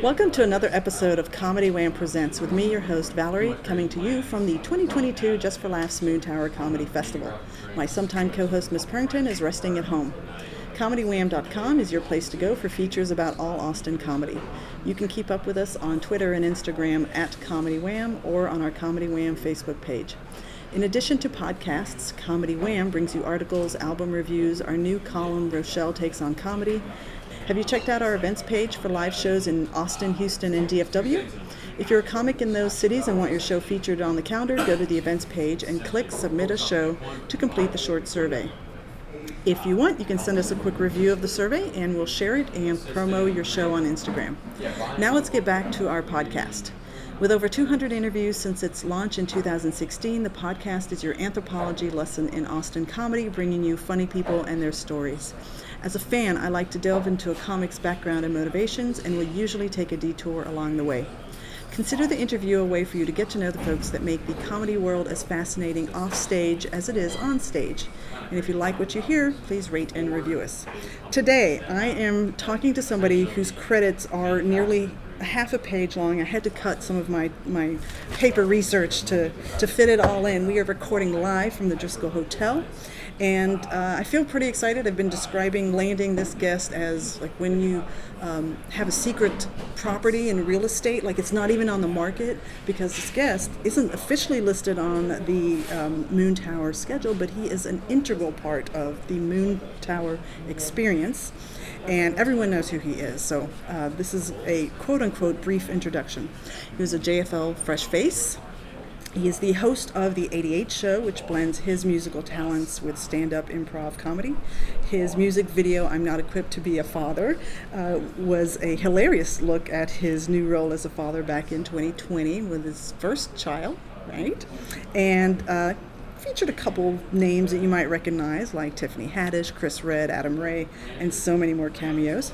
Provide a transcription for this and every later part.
Welcome to another episode of Comedy Wham Presents with me, your host, Valerie, coming to you from the 2022 Just for Laughs Moontower Comedy Festival. My sometime co-host, Miss Purrington, is resting at home. ComedyWham.com is your place to go for features about all Austin comedy. You can keep up with us on Twitter and Instagram at Comedy Wham or on our Comedy Wham Facebook page. In addition to podcasts, Comedy Wham brings you articles, album reviews, our new column, Rochelle Takes on Comedy. Have you checked out our events page for live shows in Austin, Houston, and DFW? If you're a comic in those cities and want your show featured on the calendar, go to the events page and click Submit a Show to complete the short survey. If you want, you can send us a quick review of the survey and we'll share it and promo your show on Instagram. Now let's get back to our podcast. With over 200 interviews since its launch in 2016, the podcast is your anthropology lesson in Austin comedy, bringing you funny people and their stories. As a fan, I like to delve into a comic's background and motivations and will usually take a detour along the way. Consider the interview a way for you to get to know the folks that make the comedy world as fascinating off stage as it is on stage. And if you like what you hear, please rate and review us. Today, I am talking to somebody whose credits are nearly half a page long. I had to cut some of my paper research to fit it all in. We are recording live from the Driscoll Hotel. And I feel pretty excited. I've been describing landing this guest as like when you have a secret property in real estate, like it's not even on the market, because this guest isn't officially listed on the Moontower schedule, but he is an integral part of the Moontower experience. And everyone knows who he is. So this is a quote-unquote brief introduction. He was a JFL fresh face. He is the host of the 88 Show, which blends his musical talents with stand-up improv comedy. His music video, I'm Not Equipped to Be a Father, was a hilarious look at his new role as a father back in 2020 with his first child, right? And featured a couple names that you might recognize, like Tiffany Haddish, Chris Redd, Adam Ray, and so many more cameos.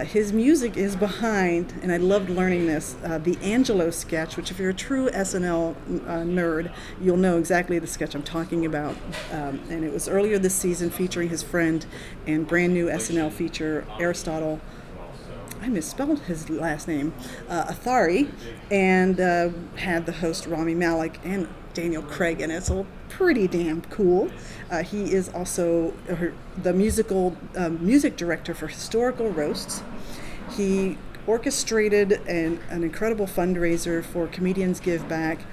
His music is behind, and I loved learning this, the Angelo sketch, which if you're a true SNL nerd, you'll know exactly the sketch I'm talking about. And it was earlier this season featuring his friend and brand new SNL feature, Aristotle, I misspelled his last name, Athari, and had the host Rami Malek and Daniel Craig in it, so pretty damn cool. He is also the music director for Historical Roasts. He orchestrated an incredible fundraiser for Comedians Give Back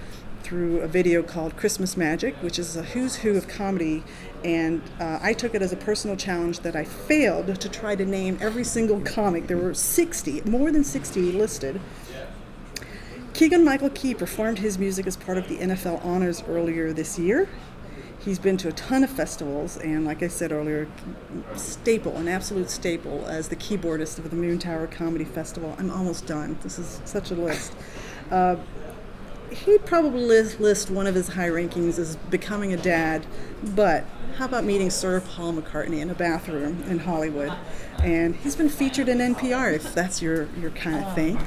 through a video called Christmas Magic, which is a who's who of comedy, and I took it as a personal challenge that I failed to try to name every single comic. There were 60, more than 60 listed. Keegan-Michael Key performed his music as part of the NFL Honors earlier this year. He's been to a ton of festivals, and like I said earlier, an absolute staple as the keyboardist of the Moontower Comedy Festival. I'm almost done. This is such a list. He'd probably list one of his high rankings as becoming a dad, but how about meeting Sir Paul McCartney in a bathroom in Hollywood? And he's been featured in NPR, if that's your kind of thing.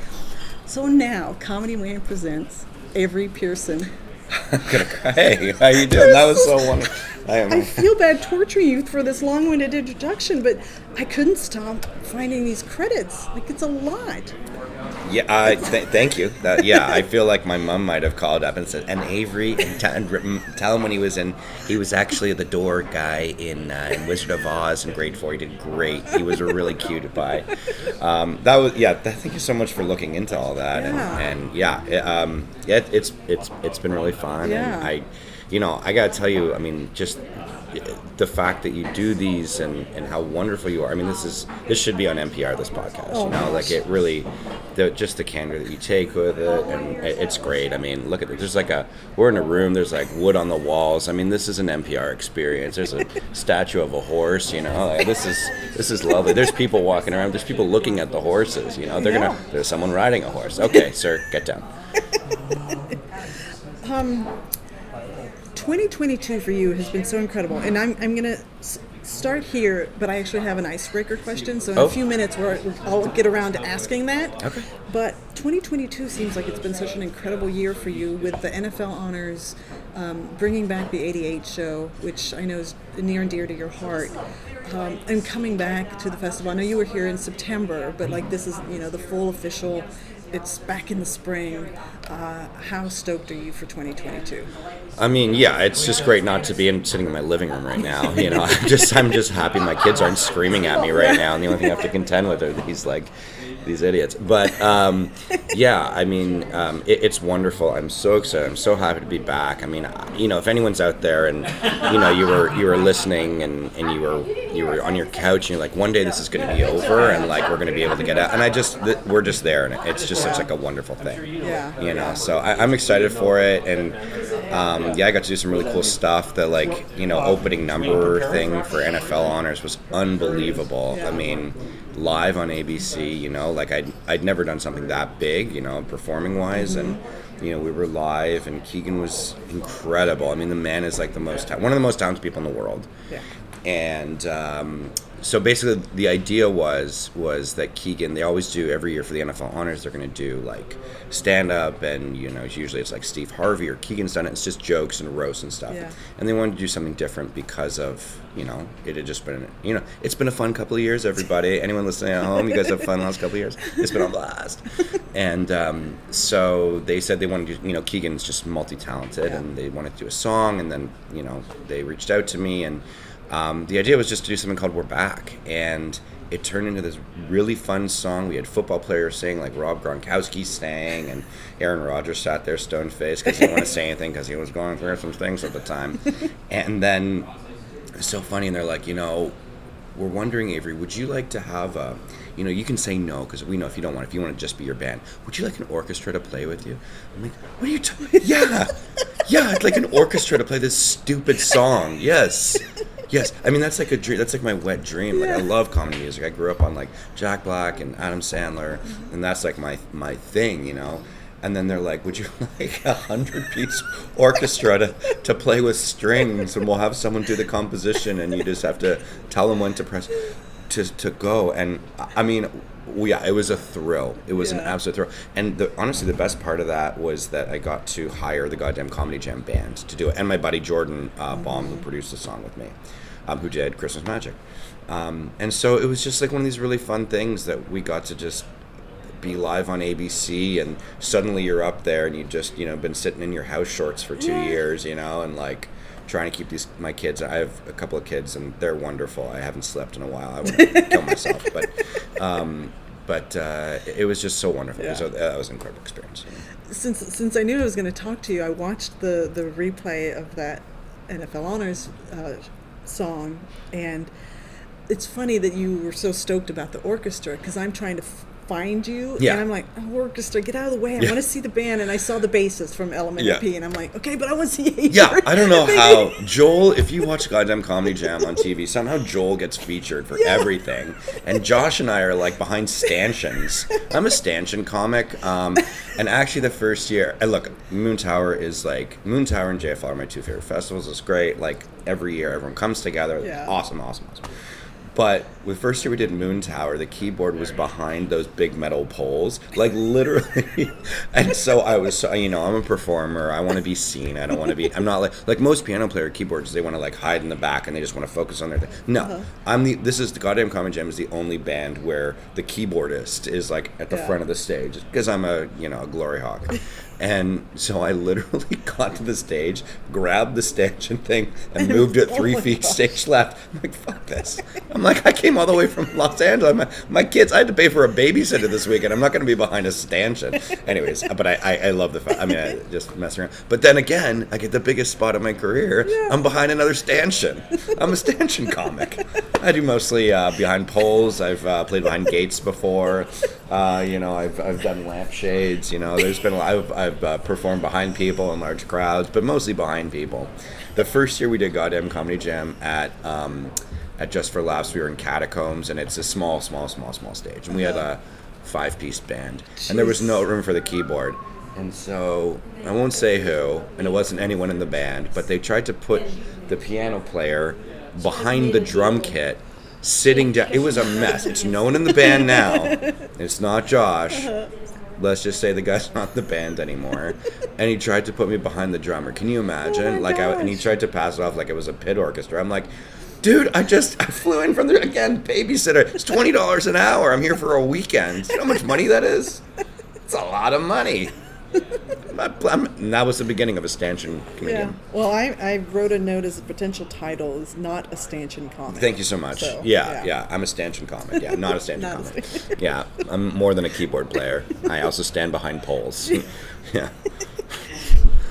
So now, Comedy Wham presents Avery Pearson. I'm gonna cry. Hey, how you doing? That was so wonderful. I feel bad torturing you for this long-winded introduction, but I couldn't stop finding these credits. Like, it's a lot. Yeah, thank you. I feel like my mom might have called up and said, and Avery, and tell him when he was actually the door guy in Wizard of Oz in grade 4. He did great. He was a really cute guy. Thank you so much for looking into all that. Yeah. It's been really fun. Yeah. And I gotta tell you, I mean, just the fact that you do these and how wonderful you are. I mean, this should be on NPR, this podcast. Oh, like it really, just the candor that you take with it, and it's great. I mean, look at it. There's we're in a room. There's like wood on the walls. I mean, this is an NPR experience. There's a statue of a horse. This is lovely. There's people walking around. There's people looking at the horses. There's someone riding a horse. Okay, sir, get down. 2022 for you has been so incredible, and I'm going to start here, but I actually have an icebreaker question, so in a few minutes I'll get around to asking that. Okay. But 2022 seems like it's been such an incredible year for you with the NFL Honors, bringing back the 88 Show, which I know is near and dear to your heart. And coming back to the festival, I know you were here in September, but like this is, the full official, it's back in the spring. How stoked are you for 2022? I mean, yeah, it's just great not to be sitting in my living room right now. I'm just happy my kids aren't screaming at me right now, and the only thing I have to contend with are these idiots. But yeah, I mean, it's wonderful. I'm so excited. I'm so happy to be back. I mean, if anyone's out there and you were listening and you were on your couch and you're like, one day this is going to be over and like we're going to be able to get out, and we're just there, and it's just such like a wonderful thing. Yeah. So I'm excited for it, and I got to do some really cool stuff. The opening number thing for NFL Honors was unbelievable. I mean, live on ABC, like I'd never done something that big, performing wise, and we were live, and Keegan was incredible. I mean, the man is like one of the most talented people in the world. Yeah. And so basically the idea was that Keegan, they always do every year for the NFL Honors, they're going to do like stand-up, and usually it's like Steve Harvey or Keegan's done it. It's just jokes and roasts and stuff. Yeah. And they wanted to do something different because of it had just been it's been a fun couple of years, everybody. Anyone listening at home, you guys have fun the last couple of years. It's been a blast. And so they said they wanted to Keegan's just multi-talented, and they wanted to do a song, and then they reached out to me, and the idea was just to do something called We're Back, and it turned into this really fun song. We had football players sing, like Rob Gronkowski sang, and Aaron Rodgers sat there stone-faced because he didn't want to say anything because he was going through some things at the time. And then it's so funny, and they're like, we're wondering, Avery, would you like to have a, you can say no because we know if you want to just be your band, would you like an orchestra to play with you? I'm like, what are you talking? Yeah, I'd like an orchestra to play this stupid song. Yes. I mean, that's like a dream. That's like my wet dream. Like, I love comedy music. I grew up on like Jack Black and Adam Sandler, and that's like my thing, And then they're like, would you like 100-piece orchestra to play with strings, and we'll have someone do the composition, and you just have to tell them when to press to go. And I mean, it was a thrill. It was an absolute thrill. And honestly, the best part of that was that I got to hire the goddamn Comedy Jam band to do it, and my buddy Jordan Baum, who produced the song with me, who did Christmas Magic. And so it was just like one of these really fun things that we got to just be live on ABC, and suddenly you're up there, and you just been sitting in your house shorts for 2 years, and like trying to keep my kids. I have a couple of kids, and they're wonderful. I haven't slept in a while. I would kill myself, but it was just so wonderful. Yeah. That was an incredible experience. Since I knew I was going to talk to you, I watched the replay of that NFL Honors song, and it's funny that you were so stoked about the orchestra, because I'm trying to find you, and I'm like, orchestra, get out of the way, I want to see the band. And I saw the bassist from Element P, and I'm like, okay, but I want to see Avery. I don't know how Joel, if you watch goddamn Comedy Jam on TV, somehow Joel gets featured for everything, and Josh and I are like behind stanchions. I'm a stanchion comic, and actually the first year, and look, Moontower and JFL are my two favorite festivals. It's great, like every year everyone comes together. Awesome. But the first year we did Moontower, the keyboard was behind those big metal poles, like literally. And so I was, I'm a performer. I want to be seen. I don't want to be. I'm not like most piano player keyboards. They want to like hide in the back and they just want to focus on their thing. No, This is the goddamn Comedy Jam is the only band where the keyboardist is like at the front of the stage, because I'm a glory hawk. And so I literally got to the stage, grabbed the stanchion thing, and moved it 3 feet stage left. I'm like, fuck this. I'm like, I came all the way from Los Angeles. My kids, I had to pay for a babysitter this weekend. I'm not going to be behind a stanchion. Anyways, but I love the fact. I mean, I just mess around. But then again, I get the biggest spot of my career. I'm behind another stanchion. I'm a stanchion comic. I do mostly behind poles. I've played behind gates before. I've done lampshades. There's been I've performed behind people in large crowds, but mostly behind people. The first year we did goddamn Comedy Jam at Just for Laughs, we were in Catacombs, and it's a small stage, and we had a 5-piece band. Jeez. And there was no room for the keyboard. And so I won't say who, and it wasn't anyone in the band, but they tried to put the piano player behind the drum kit, sitting down. It was a mess. It's no one in the band now. It's not Josh. Let's just say the guy's not in the band anymore. And he tried to put me behind the drummer. Can you imagine? And he tried to pass it off like it was a pit orchestra. I'm like, dude, I flew in from again, babysitter. It's $20 an hour. I'm here for a weekend. You know how much money that is? It's a lot of money. And that was the beginning of a stanchion comedian. Yeah. Well, I wrote a note as a potential title is not a stanchion comic. Thank you so much. So, yeah. I'm a stanchion comic. Yeah, not a stanchion comic. Yeah, I'm more than a keyboard player. I also stand behind poles. Yeah.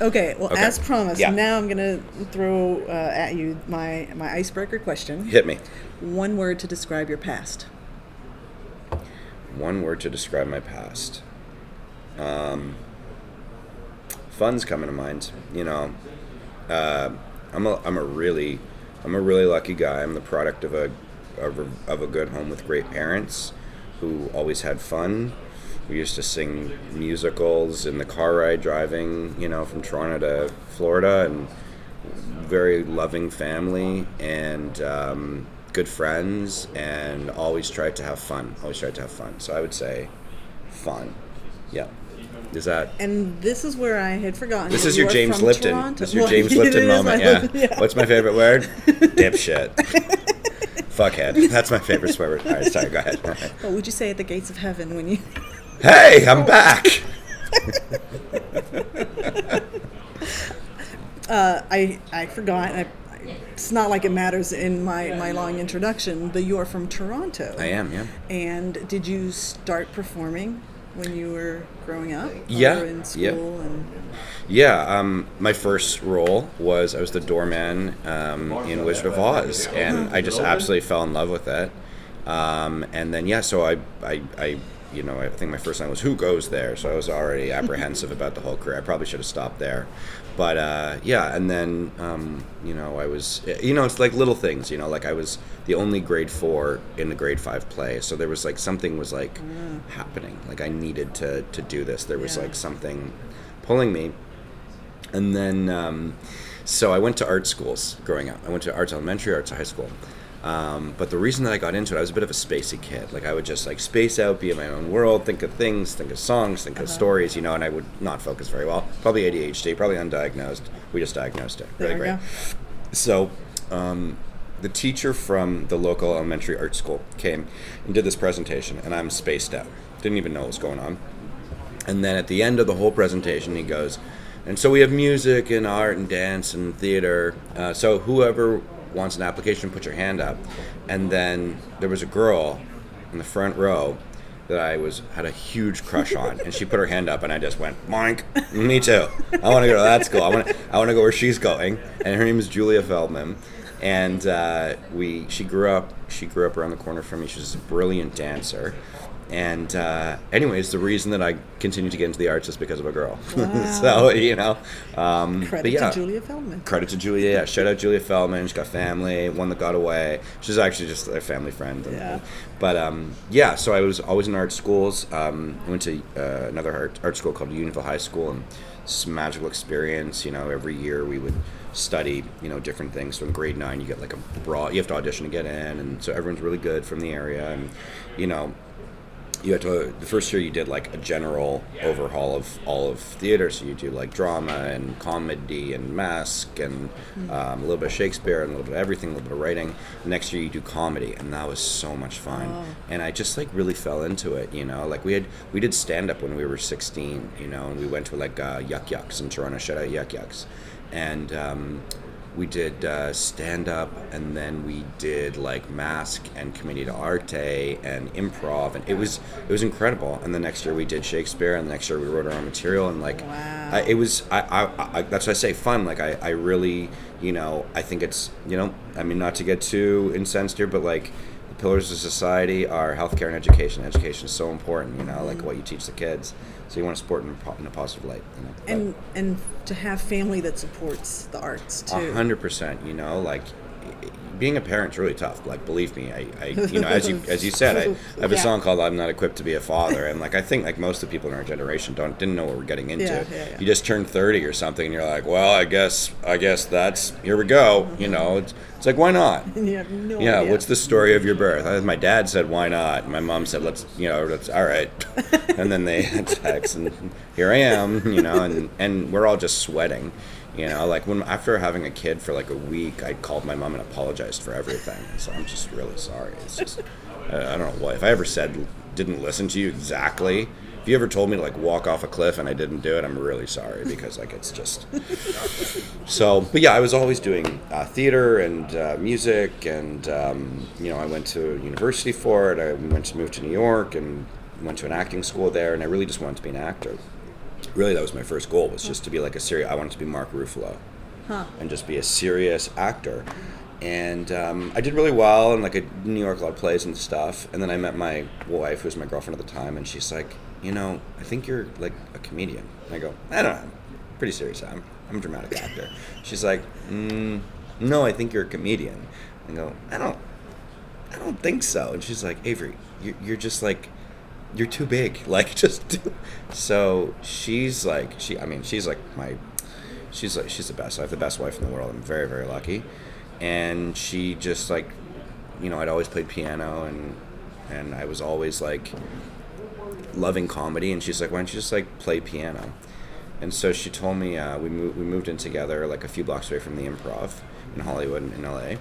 Okay. Well, as promised, yeah. now I'm gonna throw at you my icebreaker question. Hit me. One word to describe your past. One word to describe my past. Fun's coming to mind. You know, I'm a really lucky guy. I'm the product of a good home with great parents who always had fun. We used to sing musicals in the car ride driving, you know, from Toronto to Florida, and very loving family and good friends, and always tried to have fun. So I would say fun. Yeah. Is that? And this is where I had forgotten. This is your James Lipton. Toronto. This is your James Lipton moment. Yeah. What's my favorite word? Dipshit. Fuckhead. That's my favorite swear word. All right, sorry. Go ahead. What would you say at the gates of heaven when you? Hey, I'm back. I forgot. It's not like it matters in my long introduction, but you are from Toronto. I am, yeah. And did you start performing when you were growing up? Yeah. Or in school? My first role was I was the doorman in Wizard of Oz, and I just absolutely fell in love with it. And then, so I you know, I think my first line was, "Who goes there?" So I was already apprehensive about the whole career. I probably should have stopped there. But, and then, you know, I was, you know, it's like little things, you know, like I was the only grade 4 in the grade 5 play. So there was like, something was like happening. Like I needed to do this. There was like something pulling me. And then, so I went to art schools growing up. I went to arts elementary, arts high school. But the reason that I got into it, I was a bit of a spacey kid. Like I would just like space out, be in my own world, think of things, think of songs, think of stories, you know, and I would not focus very well. Probably ADHD, probably undiagnosed. We just diagnosed it. Really great. So the teacher from the local elementary art school came and did this presentation, and I'm spaced out. Didn't even know what was going on. And then at the end of the whole presentation, he goes, and so we have music and art and dance and theater. So whoever wants an application, put your hand up. And then there was a girl in the front row that I had a huge crush on, and she put her hand up, and I just went, "Moink, me too. I want to go to that school. I want to go where she's going." And her name is Julia Feldman, and she grew up around the corner from me. She was a brilliant dancer. And anyways, the reason that I continued to get into the arts is because of a girl. Wow. So, you know. Credit to Julia Feldman. Credit to Julia, yeah. Shout out Julia Feldman. She's got family, one that got away. She's actually just a family friend. Yeah. But, so I was always in art schools. I went to another art school called Unionville High School, and it's a magical experience. You know, every year we would study, you know, different things. So in grade 9, you get like you have to audition to get in, and so everyone's really good from the area, and, you know, the first year you did like a general overhaul of all of theater, so you do like drama and comedy and mask and a little bit of Shakespeare and a little bit of everything, a little bit of writing. Next year you do comedy, and that was so much fun. Oh. And I just like really fell into it, you know. Like we did stand-up when we were 16, you know, and we went to like Yuck Yucks in Toronto. Shout out Yuck Yucks. And we did stand-up, and then we did like mask and commedia dell'arte and improv, and it was incredible. And the next year we did Shakespeare, and the next year we wrote our own material, and like it was I that's why I say fun. Like I really, you know, I think it's, you know, I mean, not to get too incensed here, but like the pillars of society are healthcare and education. Education is so important, you know, like what you teach the kids. So you want to support in a positive light, you know. And to have family that supports the arts too. 100%, you know, like being a parent's really tough. Like, believe me, I you know, as you said, I have a song called "I'm Not Equipped to Be a Father," and like I think like most of the people in our generation didn't know what we're getting into. Yeah. You just turned 30 or something, and you're like, well, I guess that's here we go. You know, it's like, why not? You have no idea. What's the story of your birth? My dad said, why not? My mom said, let's all right. And then they had sex, and here I am, you know, and we're all just sweating, You know, like when after having a kid for like a week, I called my mom and apologized for everything. So I'm just really sorry. It's just I don't know what if I ever said didn't listen to you exactly. If you ever told me to like walk off a cliff and I didn't do it, I'm really sorry because like it's just so. But yeah, I was always doing theater and music, and you know, I went to university for it. I went to move to New York and went to an acting school there, and I really just wanted to be an actor. Really, that was my first goal, was just to be like a serious. I wanted to be Mark Ruffalo, and just be a serious actor. And I did really well in like a New York, a lot of plays and stuff. And then I met my wife, who was my girlfriend at the time, and she's like, you know, I think you're like a comedian. And I go, I don't know, I'm pretty serious. I'm a dramatic actor. She's like, no, I think you're a comedian. I go, I don't think so. And she's like, Avery, you're just like, you're too big. Like, just do. So she's like, she's the best. I have the best wife in the world. I'm very, very lucky. And she just like, you know, I'd always played piano and I was always like loving comedy. And she's like, why don't you just like play piano? And so she told me we moved in together like a few blocks away from the Improv in Hollywood in LA.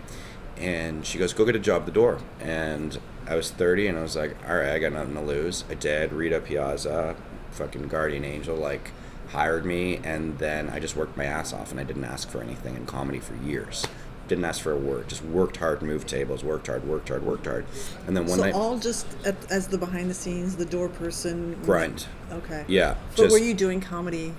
And she goes, go get a job at the door. And I was 30 and I was like, all right, I got nothing to lose. I did. Rita Piazza, fucking guardian angel, like hired me. And then I just worked my ass off and I didn't ask for anything in comedy for years. Didn't ask for a word. Just worked hard, moved tables, worked hard. And then one night. So all just as the behind the scenes, the door person. Grind. Okay. Yeah. But were you doing comedy?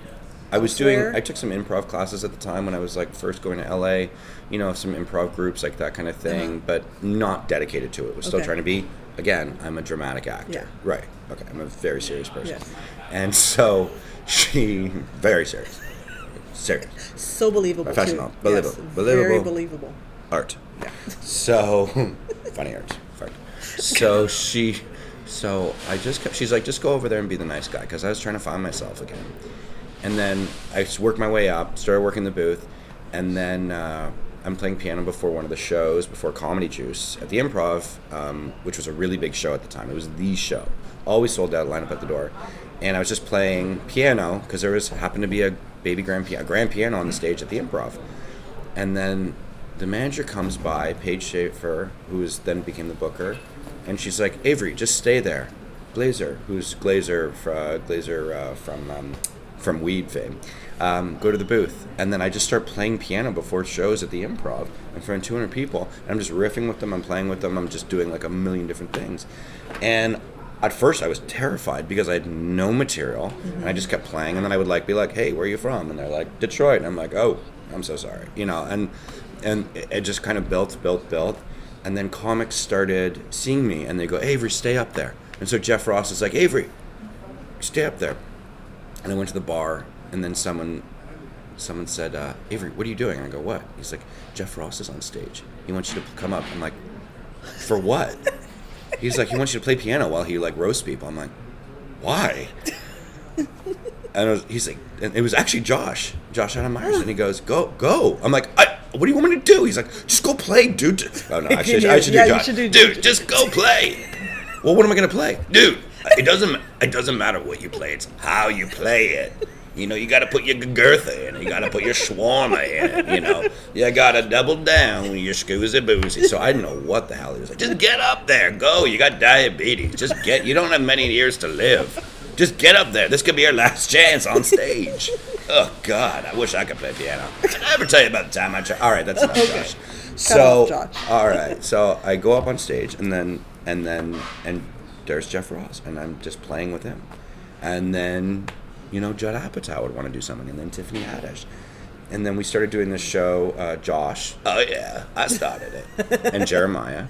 I took some improv classes at the time when I was like first going to LA, you know, some improv groups, like that kind of thing, but not dedicated to it. Was still trying to be, again, I'm a dramatic actor. Yeah. Right. Okay. I'm a very serious person. Yes. And so she, very serious. Serious. So believable. Professional. Too. Believable. Yes, Believable. Very believable. Art. Yeah. So, funny art. So she's like, just go over there and be the nice guy, because I was trying to find myself again. And then I worked my way up, started working the booth, and then I'm playing piano before one of the shows, before Comedy Juice at the Improv, which was a really big show at the time. It was the show. Always sold out, line up at the door. And I was just playing piano, because there happened to be a grand piano on the stage at the Improv. And then the manager comes by, Paige Schaefer, who then became the booker, and she's like, Avery, just stay there. Glazer, who's Glazer from Weed fame, go to the booth. And then I just start playing piano before shows at the Improv in front of 200 people. And I'm just riffing with them, I'm playing with them, I'm just doing like a million different things. And at first I was terrified because I had no material, and I just kept playing. And then I would like be like, hey, where are you from? And they're like, Detroit. And I'm like, oh, I'm so sorry. You know, and it just kind of built. And then comics started seeing me, and they go, Avery, stay up there. And so Jeff Ross is like, Avery, stay up there. And I went to the bar, and then someone said, Avery, what are you doing? And I go, what? He's like, Jeff Ross is on stage. He wants you to come up. I'm like, for what? He's like, he wants you to play piano while he like roasts people. I'm like, why? And he's like, and it was actually Josh Adam Myers, and he goes, go. I'm like, what do you want me to do? He's like, just go play, dude. Oh no, actually, I should do Josh. Dude, just go play. Well, what am I gonna play, dude? It doesn't matter what you play. It's how you play it. You know, you got to put your Gertha in it. You got to put your Shawarma in it. You know, you got to double down with your Scoozy Boozy. So I didn't know what the hell he was like. Just get up there, go. You got diabetes. You don't have many years to live. Just get up there. This could be your last chance on stage. Oh God, I wish I could play piano. Did I ever tell you about the time I tried? All right, that's enough, Josh. So, all right. So I go up on stage, and there's Jeff Ross, and I'm just playing with him. And then, you know, Judd Apatow would want to do something, and then Tiffany Haddish. And then we started doing this show, Josh. Oh, yeah, I started it. And Jeremiah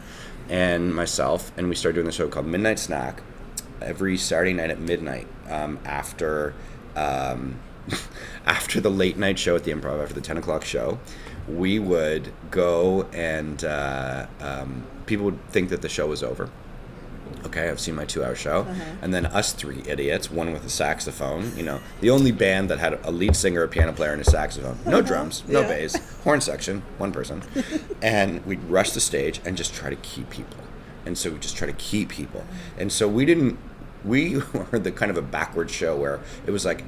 and myself, and we started doing this show called Midnight Snack every Saturday night at midnight after the late night show at the Improv, after the 10 o'clock show. We would go, and people would think that the show was over. Okay, I've seen my 2-hour show. And then us three idiots, one with a saxophone, you know, the only band that had a lead singer, a piano player, and a saxophone. No drums, no bass, horn section, one person. And we'd rush the stage and just try to keep people. And so we just try to keep people. And so we were the kind of a backward show where it was like,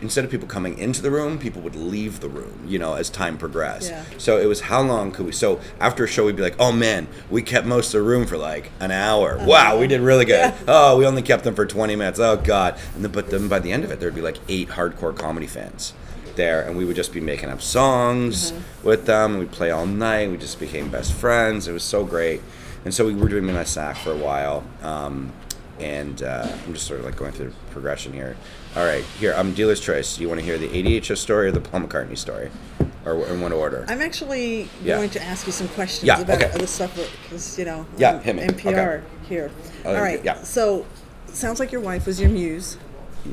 instead of people coming into the room, people would leave the room, as time progressed. Yeah. So it was how long could we, so after a show we'd be like, oh man, we kept most of the room for like an hour. Wow, we did really good. Yeah. Oh, we only kept them for 20 minutes. Oh God. But then by the end of it, there'd be like 8 hardcore comedy fans there, and we would just be making up songs with them. We'd play all night. We just became best friends. It was so great. And so we were doing Midnight Sack for a while. And I'm just sort of like going through the progression here. All right, here, I'm dealer's choice. You want to hear the ADHS story or the Paul McCartney story? Or in what order? I'm actually going to ask you some questions Yeah, about okay. the stuff that was, hit me. NPR here. All right, so sounds like your wife was your muse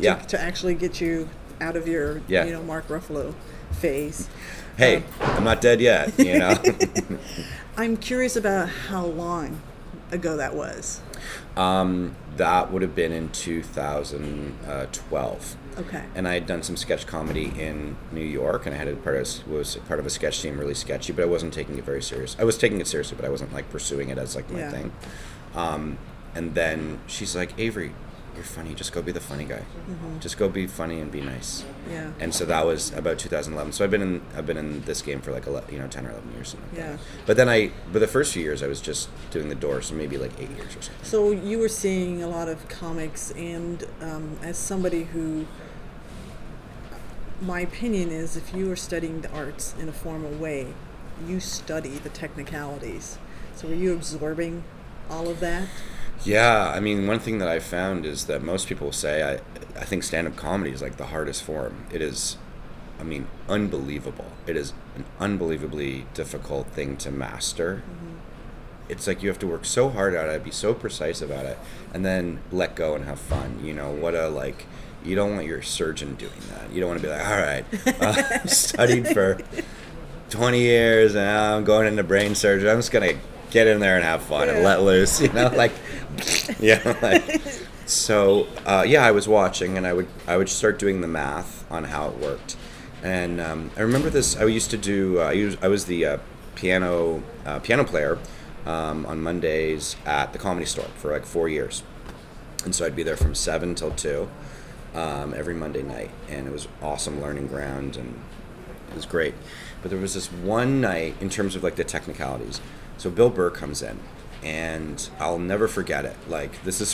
to actually get you out of your, Mark Ruffalo phase. Hey, I'm not dead yet, I'm curious about how long ago that was. That would have been in 2012. Okay. And I had done some sketch comedy in New York, and I was part of a sketch team, really sketchy, but I wasn't taking it very serious. I was taking it seriously, but I wasn't like pursuing it as like my thing. And then she's like, Avery, you're funny. Just go be the funny guy. Mm-hmm. Just go be funny and be nice. Yeah. And so that was about 2011. So I've been in this game for like 10 or 11 years. Something like that. But the first few years I was just doing the door, so maybe like 8 years or something. So you were seeing a lot of comics, and as somebody who, my opinion is, if you are studying the arts in a formal way, you study the technicalities. So were you absorbing all of that? Yeah, I mean, one thing that I found is that most people say, I think stand-up comedy is like the hardest form. It is, unbelievable. It is an unbelievably difficult thing to master. Mm-hmm. It's like you have to work so hard at it, be so precise about it, and then let go and have fun. You don't want your surgeon doing that. You don't want to be like, all right, studied for 20 years and now I'm going into brain surgery. I'm just going to get in there and have fun and let loose, So I was watching, and I would start doing the math on how it worked. And I remember this. I used to do. I was the piano player on Mondays at the Comedy Store for like 4 years, and so I'd be there from 7 till 2 every Monday night, and it was awesome learning ground, and it was great. But there was this one night in terms of like the technicalities. So Bill Burr comes in, and I'll never forget it. Like this is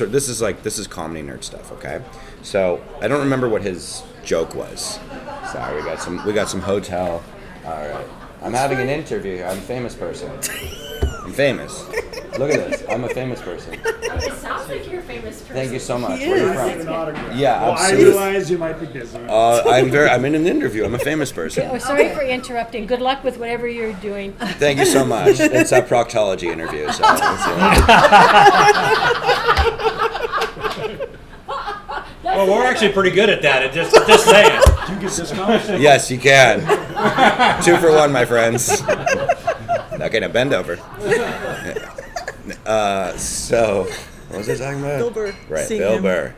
comedy nerd stuff, okay? So I don't remember what his joke was. Sorry, we got some hotel. All right, I'm having an interview here. I'm a famous person. I'm famous. Look at this. I'm a famous person. It sounds like you're a famous person. Thank you so much. He Where are you is. from? Yeah, well, absolutely. I realize you might be busy. I'm in an interview. I'm a famous person. Oh, sorry for interrupting. Good luck with whatever you're doing. Thank you so much. It's a proctology interview. So well, we're actually pretty good at that. Just saying. Do you get discounts? Yes, you can. 2 for 1, my friends. Okay, now bend over. So, what was I talking about? Bill Burr. Right, Seeing Bill him. Burr.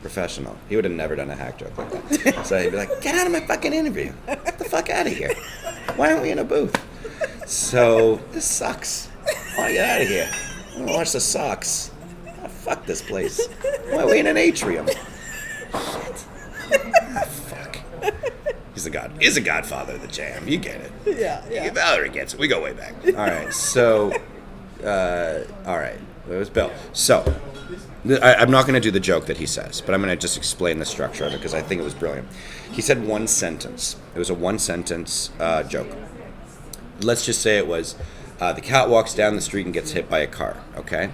Professional. He would have never done a hack joke like that. So he'd be like, get out of my fucking interview. Get the fuck out of here. Why aren't we in a booth? So, this sucks. I want to get out of here. I want to watch the Sox. Oh, fuck this place. Why are we in an atrium? Shit. Ah, fuck. He's the godfather of the jam. You get it. Yeah. Valerie gets it. We go way back. All right. So, all right. It was Bill. So, I'm not going to do the joke that he says, but I'm going to just explain the structure of it because I think it was brilliant. He said one sentence. It was a one-sentence joke. Let's just say it was, the cat walks down the street and gets hit by a car, okay?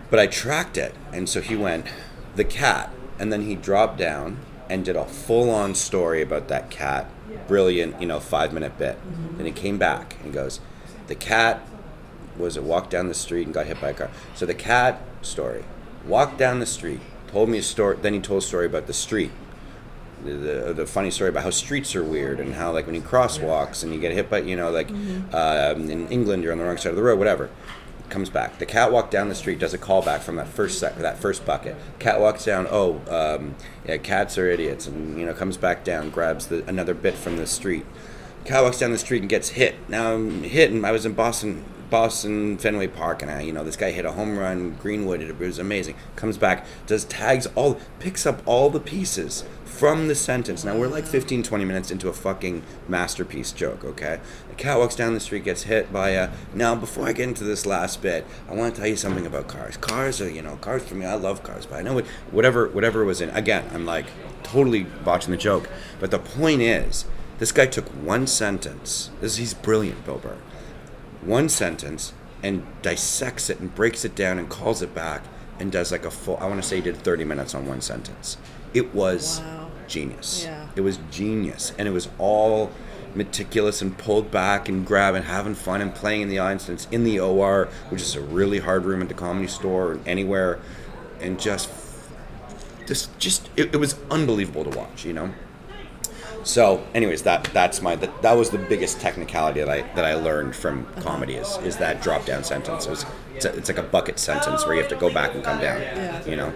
But I tracked it, and so he went, the cat, and then he dropped down and did a full-on story about that cat. Brilliant, 5-minute bit. Then he came back and goes, the cat walked down the street and got hit by a car. So the cat story, walked down the street, told me a story, then he told a story about the street. The funny story about how streets are weird and how, like, when you crosswalks and you get hit by, in England you're on the wrong side of the road, whatever. Comes back. The cat walked down the street, does a callback from that first bucket. Cat walks down, cats are idiots, and, comes back down, grabs another bit from the street. Cat walks down the street and gets hit. Now I'm hit, and I was in Boston Boston Fenway Park, and this guy hit a home run, Greenwood, it was amazing. Comes back, does tags, picks up all the pieces from the sentence. Now we're like 15, 20 minutes into a fucking masterpiece joke, okay? The cat walks down the street, gets hit by a... Now, before I get into this last bit, I want to tell you something about cars. Cars are, cars for me, I love cars, but I know whatever was in... Again, I'm like totally botching the joke. But the point is, this guy took one sentence. He's brilliant, Bill Burr. One sentence and dissects it and breaks it down and calls it back and does like a full... I want to say he did 30 minutes on one sentence. It was... Wow. Genius. Yeah. It was genius, and it was all meticulous and pulled back and grabbing, having fun and playing in the audience. And it's in the OR, which is a really hard room at the Comedy Store or anywhere, and it was unbelievable to watch. So, anyways, that was the biggest technicality that I learned from comedy is that drop down sentence. It's like a bucket sentence where you have to go back and come down. Yeah.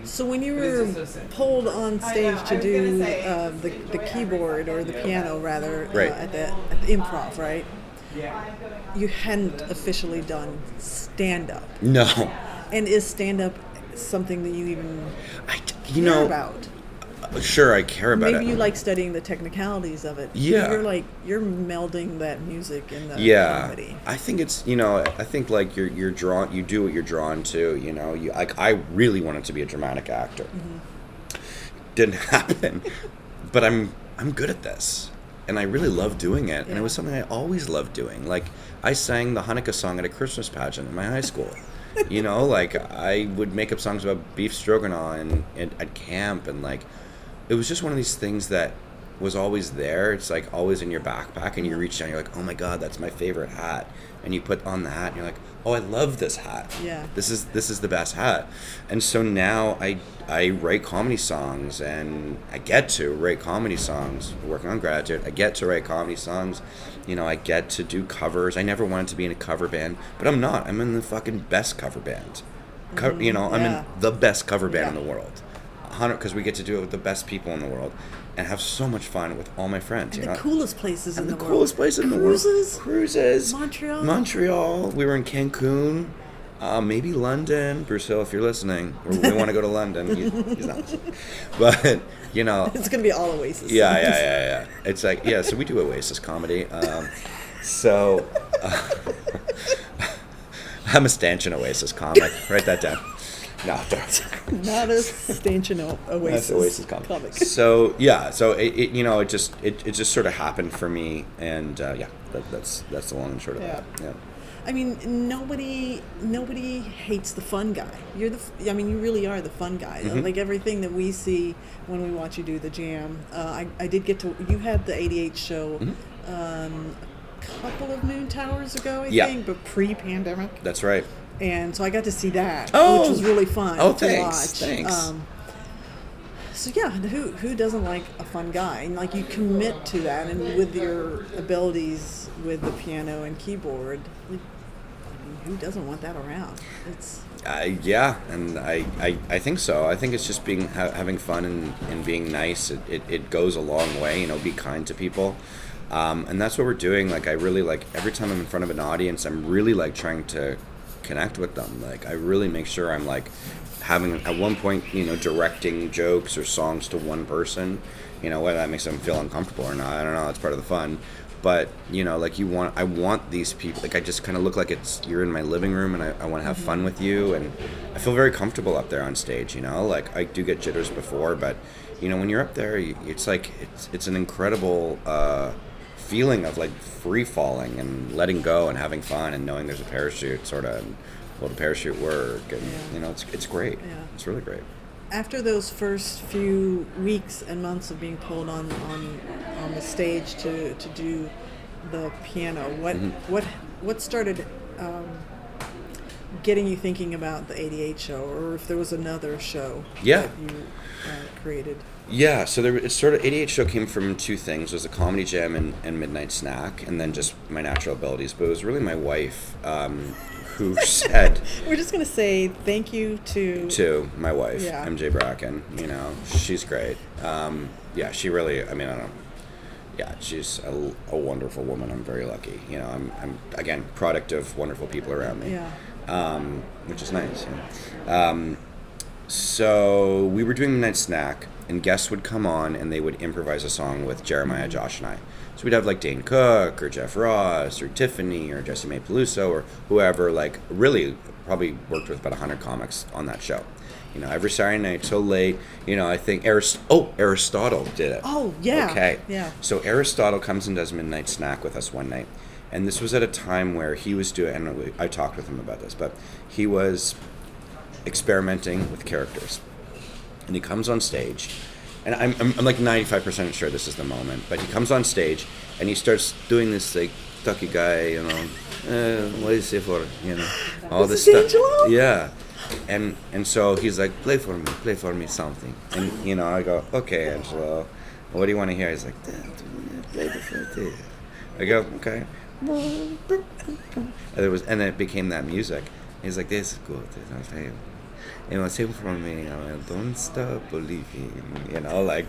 So when you were pulled on stage to do the keyboard or the piano rather Right. At the improv, right? You hadn't officially done stand-up. No. And is stand-up something that you even care about? Sure, I care about it. Maybe you like studying the technicalities of it. Yeah. You're melding that music and the comedy. I think it's I think like you're drawn. You do what you're drawn to. I really wanted to be a dramatic actor. Mm-hmm. Didn't happen, but I'm good at this, and I really love doing it. And it was something I always loved doing. Like I sang the Hanukkah song at a Christmas pageant in my high school. Like I would make up songs about beef stroganoff and at camp, and like. It was just one of these things that was always there. It's like always in your backpack, and you reach down, you're like, oh my God, that's my favorite hat. And you put on the hat and you're like, oh, I love this hat. Yeah. This is the best hat. And so now I write comedy songs, and I get to write comedy songs, working on Graduate. I get to write comedy songs. I get to do covers. I never wanted to be in a cover band, but I'm not. I'm in the fucking best cover band. I'm in the best cover band in the world. Because we get to do it with the best people in the world and have so much fun with all my friends. And the coolest places in the world. Coolest place in the world. Cruises. Montreal. We were in Cancun. Maybe London. Bruce Hill, if you're listening. We want to go to London. He's not listening. But, It's going to be all Oasis. Yeah. It's like, so we do Oasis comedy. I'm a Stanchion Oasis comic. Write that down. No, not a Stanchion Oasis. That's Oasis comic. So it just sort of happened for me, and that's the long and short of that. Yeah. I mean, nobody hates the fun guy. You really are the fun guy. Mm-hmm. Like everything that we see when we watch you do the jam. I did get to. You had the 88 show. Mm-hmm. A couple of Moontowers ago, I think, but pre-pandemic. That's right. And so I got to see that, Oh. which was really fun Oh, to thanks. watch. Thanks. So yeah, who doesn't like a fun guy? And like you commit to that, and with your abilities with the piano and keyboard, who doesn't want that around? It's and I think so. I think it's just having fun and being nice. It goes a long way. Be kind to people. And that's what we're doing. Like I really every time I'm in front of an audience, I'm really trying to connect with them. Like I really make sure I'm having at one point directing jokes or songs to one person, whether that makes them feel uncomfortable or not, I don't know, it's part of the fun. But I want these people, I just kind of look like you're in my living room, and I want to have fun with you, and I feel very comfortable up there on stage. I do get jitters before, but when you're up there, it's it's an incredible feeling of free falling and letting go and having fun and knowing there's a parachute sort of, and the parachute work, and it's great. Yeah. It's really great. After those first few weeks and months of being pulled on the stage to do the piano, what started getting you thinking about the 88 show, or if there was another show that you created? Yeah, so it sort of 88 show came from two things. It was a comedy jam and midnight snack, and then just my natural abilities. But it was really my wife who said... We're just going to say thank you to my wife, Yeah. MJ Bracken. She's great. She really, I don't know. Yeah, she's a wonderful woman. I'm very lucky. You know, I'm again product of wonderful people around me. Yeah. Which is nice. Yeah. So we were doing Midnight Snack, and guests would come on and they would improvise a song with Jeremiah, Josh, and I. So we'd have like Dane Cook or Jeff Ross or Tiffany or Jesse May Peluso or whoever. Like really, probably worked with about 100 comics on that show. You know, every Saturday night till late. You know, I think Aristotle did it. Oh, yeah. Okay. Yeah. So Aristotle comes and does Midnight Snack with us one night, and this was at a time where he was doing. And I talked with him about this, but he was experimenting with characters, and he comes on stage, and I'm like 95% sure this is the moment, but he comes on stage and he starts doing this like Tucky guy, you know, what is it for, you know, all this stuff. Angelo? Yeah. And so he's like, play for me something. And, you know, I go, okay, Angelo, what do you want to hear? He's like, play for me. I go, okay. And it became that music. He's like, this is good. You know, sing for me, you know, don't stop believing, you know, like.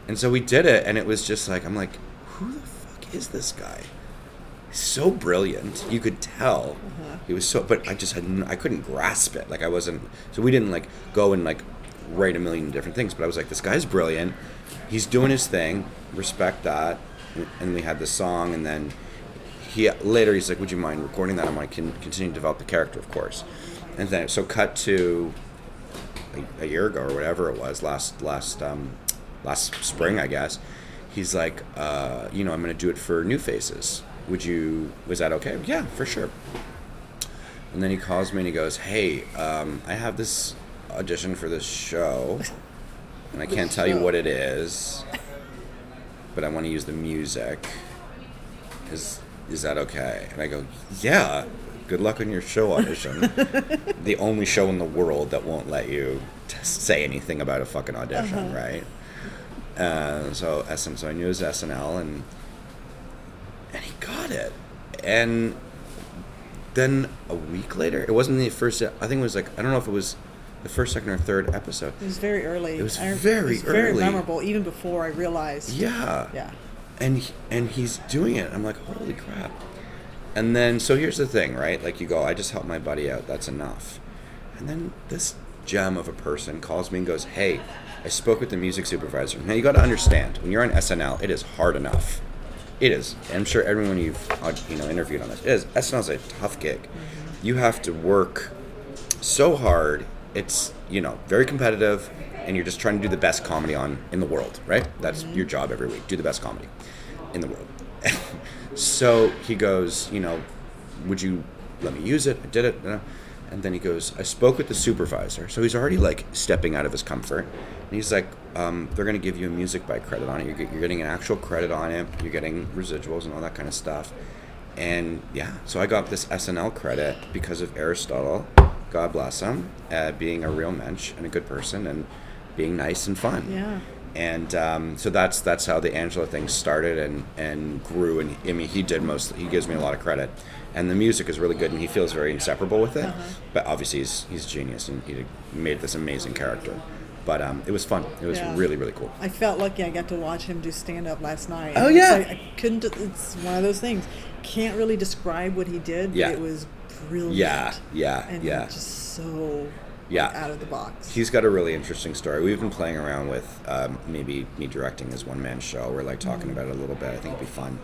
And so we did it, and it was just like, I'm like, who the fuck is this guy? He's so brilliant. You could tell. He was so, but I couldn't grasp it. Like I wasn't, so we didn't like go and like write a million different things, but I was like, this guy's brilliant. He's doing his thing. Respect that. And we had the song, and then he's like, would you mind recording that? I'm like, continue to develop the character, of course. And then, so cut to a year ago or whatever it was, last spring, I guess. He's like, you know, I'm going to do it for New Faces. Was that okay? Yeah, for sure. And then he calls me and he goes, hey, I have this audition for this show, and I can't tell you what it is, but I want to use the music. Is that okay? And I go, yeah. Good luck on your show audition. The only show in the world that won't let you say anything about a fucking audition, right? So I knew it was SNL, and he got it. And then a week later, it wasn't the first. I think it was like, I don't know if it was the first, second, or third episode. It was very early. It was very very early. memorable, even before I realized. Yeah. Yeah. And he's doing it. I'm like, holy crap. And then, so here's the thing, right? Like you go, I just helped my buddy out. That's enough. And then this gem of a person calls me and goes, hey, I spoke with the music supervisor. Now you got to understand, when you're on SNL, it is hard enough. It is. I'm sure everyone you've interviewed on this, SNL's a tough gig. You have to work so hard. It's, you know, very competitive, and you're just trying to do the best comedy in the world, right? That's your job every week. Do the best comedy in the world. So he goes, you know, would you let me use it? I did it. And then he goes, I spoke with the supervisor. So he's already like stepping out of his comfort. And he's like, they're going to give you a music by credit on it. You're getting an actual credit on it. You're getting residuals and all that kind of stuff. And yeah, so I got this SNL credit because of Aristotle, God bless him, being a real mensch and a good person and being nice and fun. Yeah. And so that's how the Angela thing started and grew. And I mean, he gives me a lot of credit, and the music is really good, and he feels very inseparable with it. But obviously he's genius, and he made this amazing character. But it was fun. It was really, really cool. I felt lucky I got to watch him do stand-up last night. Oh, yeah. I couldn't. It's one of those things. Can't really describe what he did, but it was brilliant. Yeah. And just so out of the box. He's got a really interesting story. We've been playing around with maybe me directing his one-man show. We're like talking about it a little bit. I think it'd be fun.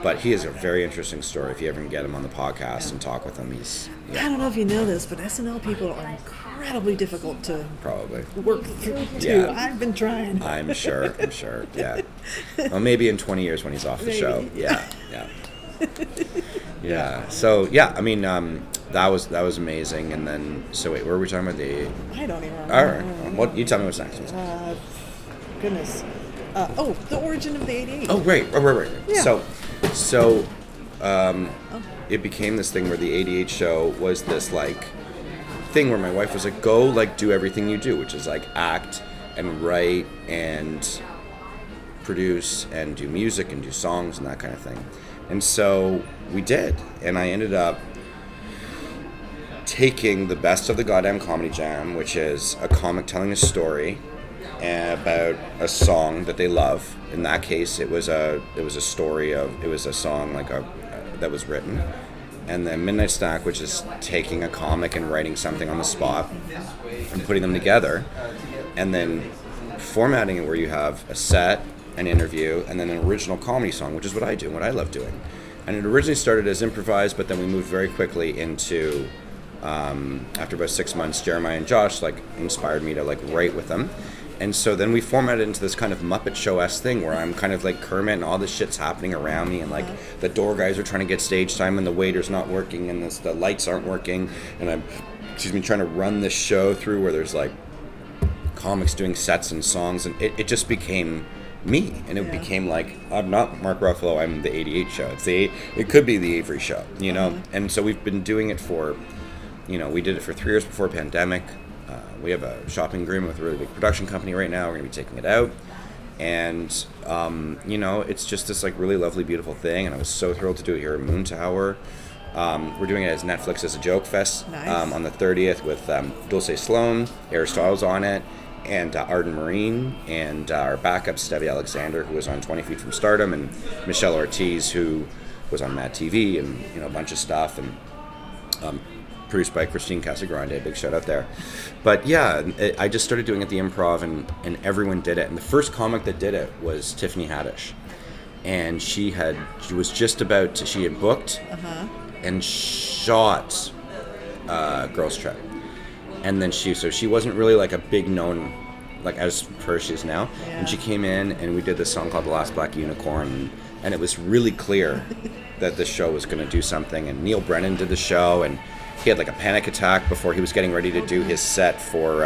But he has a very interesting story. If you ever can get him on the podcast and talk with him, I don't know if you know this, but SNL people are incredibly difficult to probably work through too. I've been trying. I'm sure. Yeah. Well, maybe in 20 years when he's off the show. Yeah. So I mean, that was amazing. And then, so wait, where were we talking about the? I don't even remember. All right. What you tell me what's next? Goodness. The origin of the 88. Oh, right. Yeah. So, it became this thing where the 88 show was this like thing where my wife was like, go like do everything you do, which is like act and write and produce and do music and do songs and that kind of thing. And so we did, and I ended up taking the best of the goddamn comedy jam, which is a comic telling a story about a song that they love. In that case, it was a song that was written. And then Midnight Snack, which is taking a comic and writing something on the spot and putting them together, and then formatting it where you have a set, an interview, and then an original comedy song, which is what I do and what I love doing. And it originally started as improvised, but then we moved very quickly into, after about 6 months, Jeremiah and Josh inspired me to write with them. And so then we formatted into this kind of Muppet Show-esque thing where I'm kind of like Kermit and all this shit's happening around me, and the door guys are trying to get stage time and the waiter's not working and the lights aren't working, and I'm trying to run this show through where there's comics doing sets and songs, and it just became me, and it became I'm not Mark Ruffalo, I'm the 88 show. It could be the Avery show, you know. And so we've been doing it for, we did it for 3 years before pandemic. We have a shopping agreement with a really big production company right now. We're going to be taking it out. And, it's just this really lovely, beautiful thing. And I was so thrilled to do it here at Moontower. We're doing it as Netflix as a Joke Fest. Nice. On the 30th with Dulce Sloan, Aristotle's on it, and Arden Marine, and our backup, Stevie Alexander, who was on 20 Feet from Stardom, and Michelle Ortiz, who was on Mad TV, and, a bunch of stuff. And produced by Christine Casagrande, big shout out there. But yeah, I just started doing it at the Improv, and everyone did it. And the first comic that did it was Tiffany Haddish. And she had booked and shot Girls Trip. And then she wasn't really a big known, as per she is now. Yeah. And she came in and we did this song called The Last Black Unicorn, and it was really clear that this show was going to do something. And Neil Brennan did the show, and he had a panic attack before he was getting ready to do his set for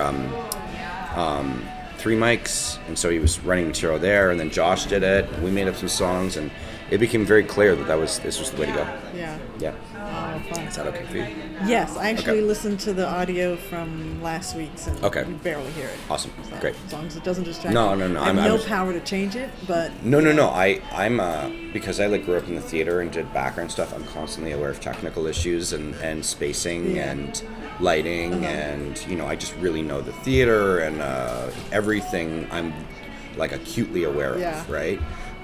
3 mics, and so he was running material there. And then Josh did it, and we made up some songs, and it became very clear that this was the way to go. Yeah. Oh, fun. Is that okay for you? Yes, I actually Okay. listened to the audio from last week's, and Okay. you barely hear it. Awesome. So, Great. As long as it doesn't distract No, you. no, no, I have I no was- power to change it, but... No. I'm because I grew up in the theater and did background stuff. I'm constantly aware of technical issues and spacing and lighting, and I just really know the theater and everything. I'm acutely aware of, right?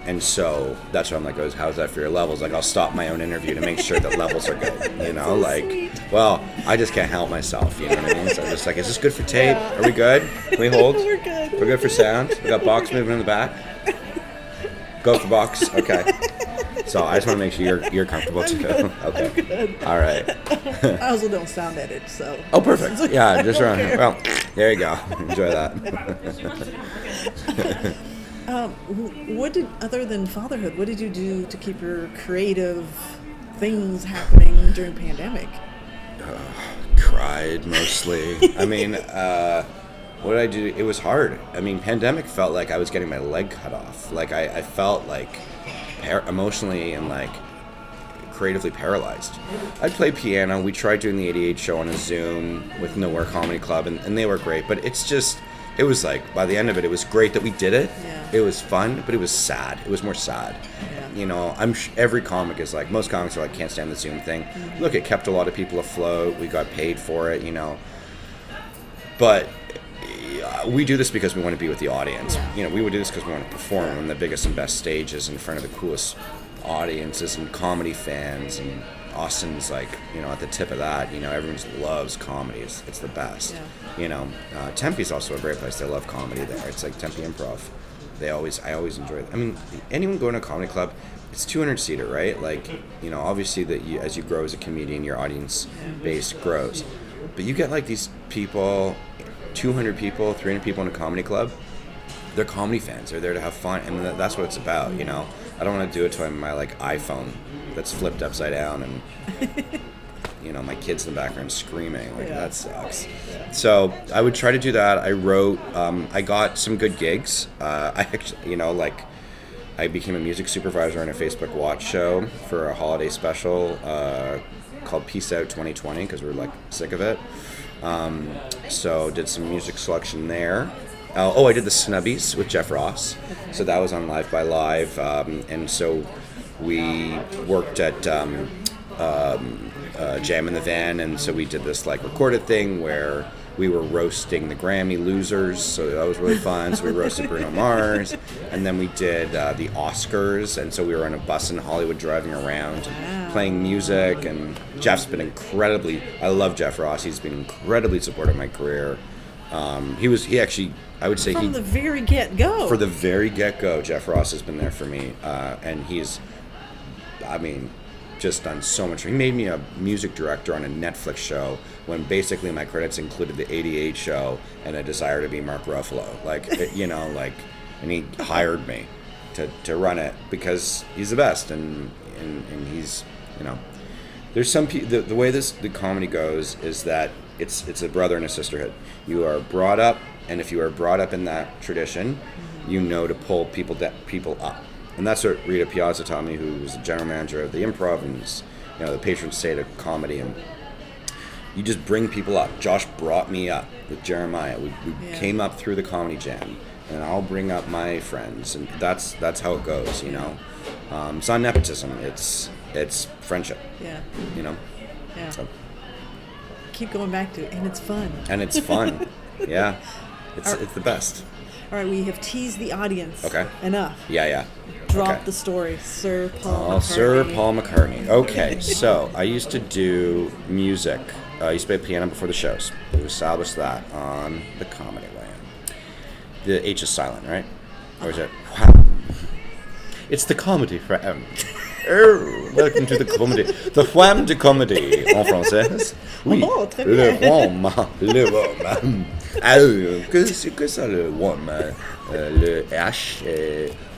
And so that's what I'm how's that for your levels? I'll stop my own interview to make sure that levels are good, Sweet. well, I just can't help myself, you know what I mean? So I'm just is this good for tape? Are we good? Can we hold? We're good. We're good for sound? We got box moving in the back? Go for box? Okay. So I just want to make sure you're comfortable too. Good. Okay. I'm good. All right. I also don't sound edit, so... Oh, perfect. Yeah, just around here. Well, there you go. Enjoy that. Other than fatherhood, what did you do to keep your creative things happening during pandemic? Cried mostly. I mean, what did I do? It was hard. I mean, pandemic felt like I was getting my leg cut off. I felt emotionally and creatively paralyzed. I'd play piano. We tried doing the 88 show on a Zoom with Nowhere Comedy Club, and they were great. But it's just, it was by the end of it, it was great that we did it. Yeah. It was fun, but it was sad. It was more sad. Yeah. Every comic is most comics are can't stand the Zoom thing. Mm-hmm. Look, it kept a lot of people afloat. We got paid for it, But we do this because we want to be with the audience. Yeah. We would do this because we want to perform on the biggest and best stages in front of the coolest audiences and comedy fans. And Austin's at the tip of that. Everyone just loves comedy. It's the best. Yeah. Tempe's also a great place. They love comedy there. It's Tempe Improv. I always enjoy it. I mean, anyone going to a comedy club, it's 200 seater, right? Obviously that as you grow as a comedian, your audience base grows. But you get these people, 200 people, 300 people in a comedy club. They're comedy fans. They're there to have fun, and that's what it's about. I don't want to do it to my iPhone that's flipped upside down, and my kids in the background screaming. That sucks. Yeah. So I would try to do that. I wrote. I got some good gigs. I actually, I became a music supervisor on a Facebook Watch show for a holiday special called Peace Out 2020 because we were sick of it. So did some music selection there. I did the Snubbies with Jeff Ross. So that was on Live by Live. And so we worked at Jam in the Van, and so we did this recorded thing where we were roasting the Grammy losers, so that was really fun. So we roasted Bruno Mars, and then we did the Oscars, and so we were on a bus in Hollywood driving around playing music, and Jeff's been incredibly, I love Jeff Ross, he's been incredibly supportive of my career. He actually, I would say From the very get-go. For the very get-go, Jeff Ross has been there for me, and he's, I mean, just done so much. He made me a music director on a Netflix show when basically my credits included the '88 show and a desire to be Mark Ruffalo. And he hired me to run it because he's the best, and he's, there's some people, the way the comedy goes is that it's a brother and a sisterhood. You are brought up, and if you are brought up in that tradition, you know to pull people up. And that's what Rita Piazza taught me, who was the general manager of the Improv and is, the patron saint of comedy. And you just bring people up. Josh brought me up with Jeremiah. We came up through the comedy jam, and I'll bring up my friends, and that's how it goes. It's not nepotism. It's friendship. Yeah. Yeah. So. Keep going back to it, and it's fun. And it's fun. Yeah. It's the best. All right, we have teased the audience. Okay. Enough. Yeah. Drop Okay. the story, Sir Paul McCartney. Sir Paul McCartney. Okay, so I used to do music. I used to play piano before the shows. We established that on the Comedy Land. The H is silent, right? Or is it Wham? It's the comedy for M. Oh, welcome to the comedy. The Wham de comedy en français. Oui. Oh, très Le bien. Wham. Le Wham. Ah, que ça le Wham? Le H.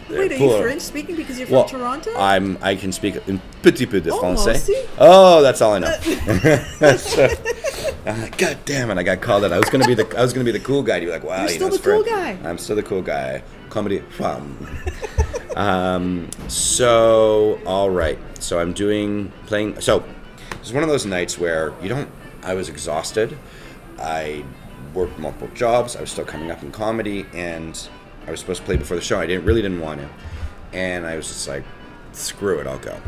Wait, are you French speaking because you're from Toronto? I can speak un petit peu de français. merci. Oh, that's all I know. So, God damn it! I got called out. I was gonna be the cool guy. You're like, wow, You're still it's the cool French. guy. I'm still the cool guy. Comedy fun. So all right. So I'm playing. So it's one of those nights where I was exhausted. I worked multiple jobs. I was still coming up in comedy, and I was supposed to play before the show. I really didn't want to. And I was just like, screw it, I'll go.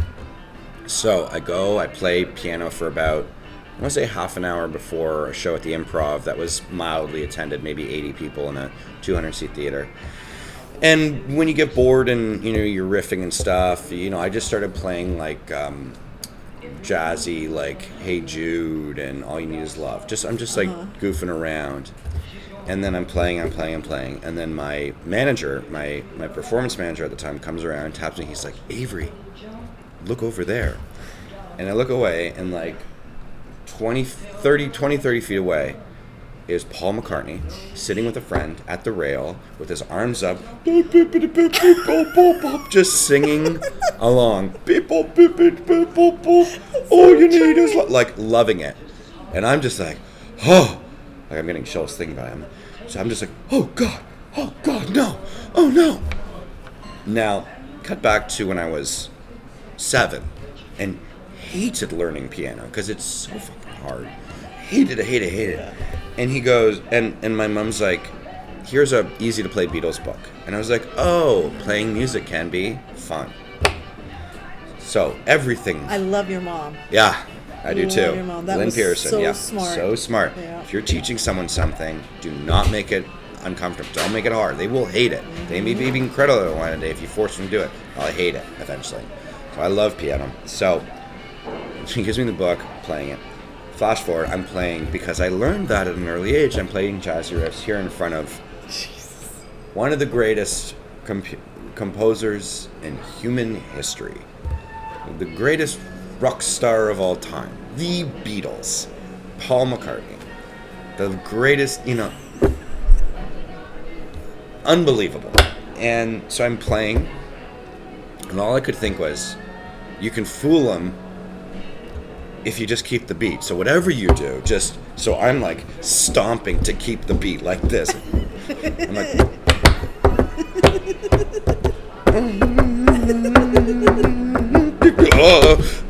So I play piano for about, I want to say half an hour before a show at the Improv that was mildly attended, maybe 80 people in a 200-seat theater. And when you get bored and, you're riffing and stuff, I just started playing like jazzy, like Hey Jude and All You Need Is Love. I'm just like goofing around. And then I'm playing, and then my manager, my performance manager at the time, comes around and taps me. He's like, Avery, look over there. And I look away, and like 20, 30 feet away is Paul McCartney sitting with a friend at the rail with his arms up, just singing along. All you need is like loving it. And I'm just like, oh. Like I'm getting chills thinking about him. So I'm just like, oh God, no, oh no. Now, cut back to when I was 7 and hated learning piano because it's so fucking hard. Hated it. And he goes, and my mom's like, here's a easy to play Beatles book. And I was like, oh, playing music can be fun. So everything. I love your mom. Yeah. I do too. Your mom. That Lynn was Pearson, so yeah. smart. So smart. Yeah. If you're teaching someone something, do not make it uncomfortable. Don't make it hard. They will hate it. They may be even incredible one day if you force them to do it. I'll hate it eventually. So I love piano. So she gives me the book, playing it. Flash forward, I'm playing because I learned that at an early age. I'm playing jazzy riffs here in front of one of the greatest composers in human history. The greatest rock star of all time, the Beatles, Paul McCartney, the greatest, unbelievable. And so I'm playing, and all I could think was, you can fool him if you just keep the beat. So whatever you do, so I'm like stomping to keep the beat like this. I'm like,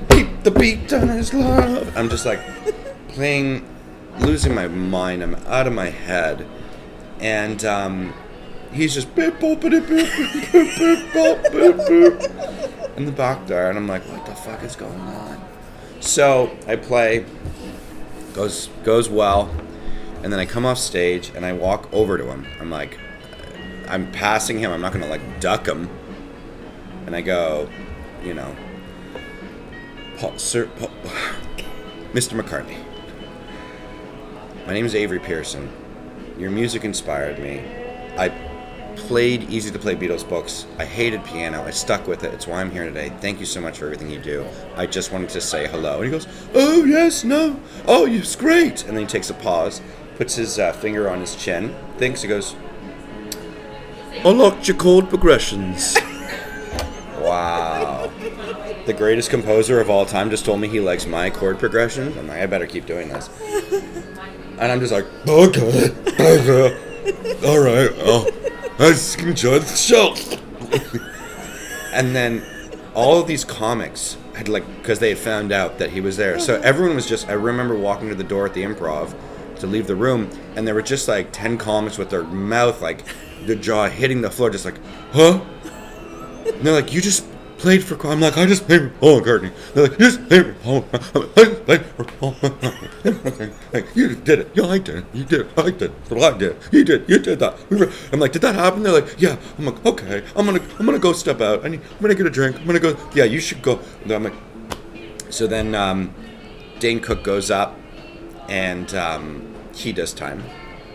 keep the beat on his love. I'm just like playing, losing my mind. I'm out of my head, and he's just in the back there, and I'm like, what the fuck is going on? So I play, goes well, And then I come off stage and I walk over to him. I'm like, I'm passing him. I'm not going to like duck him. And I go, you know, Mr. McCartney, my name is Avery Pearson. Your music inspired me. I played easy to play Beatles books. I hated piano. I stuck with it. It's why I'm here today. Thank you so much for everything you do. I just wanted to say hello. And he goes, oh, yes, no. Oh, it's great. And then he takes a pause, puts his finger on his chin, thinks, he goes, I liked your chord progressions. Wow. The greatest composer of all time just told me he likes my chord progressions. I'm like, I better keep doing this. And I'm just like, okay. All right. Oh, let's enjoy the show. And then all of these comics had because they had found out that he was there. So everyone was just, I remember walking to the door at the Improv to leave the room, and there were just 10 comics with their mouth, the jaw hitting the floor, just huh? And they're like, you just played for... I'm like, I just played for Paul McCartney. They're like, you just played for Paul McCartney. You did it. Yeah, I did it. You did it. I did it. That's what I did. You did that. I'm like, did that happen? They're like, yeah. I'm like, okay. I'm gonna go step out. I'm gonna get a drink. I'm gonna go... Yeah, you should go. And I'm like... So then Dane Cook goes up, and he does time.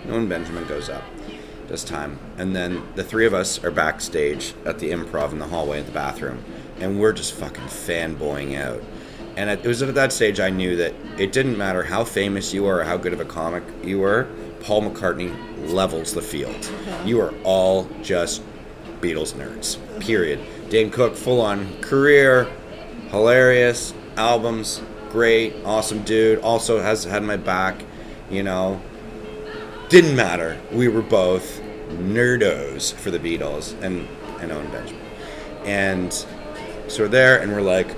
Owen Benjamin goes up. Does time, and then the three of us are backstage at the Improv in the hallway in the bathroom, and we're just fucking fanboying out. And it was at that stage I knew that it didn't matter how famous you are or how good of a comic you were, Paul McCartney levels the field. You are all just Beatles nerds, period. Dane Cook, full-on career, hilarious, albums, great, awesome dude, also has had my back, Didn't matter. We were both nerdos for the Beatles and Owen Benjamin. And so we're there, and we're like,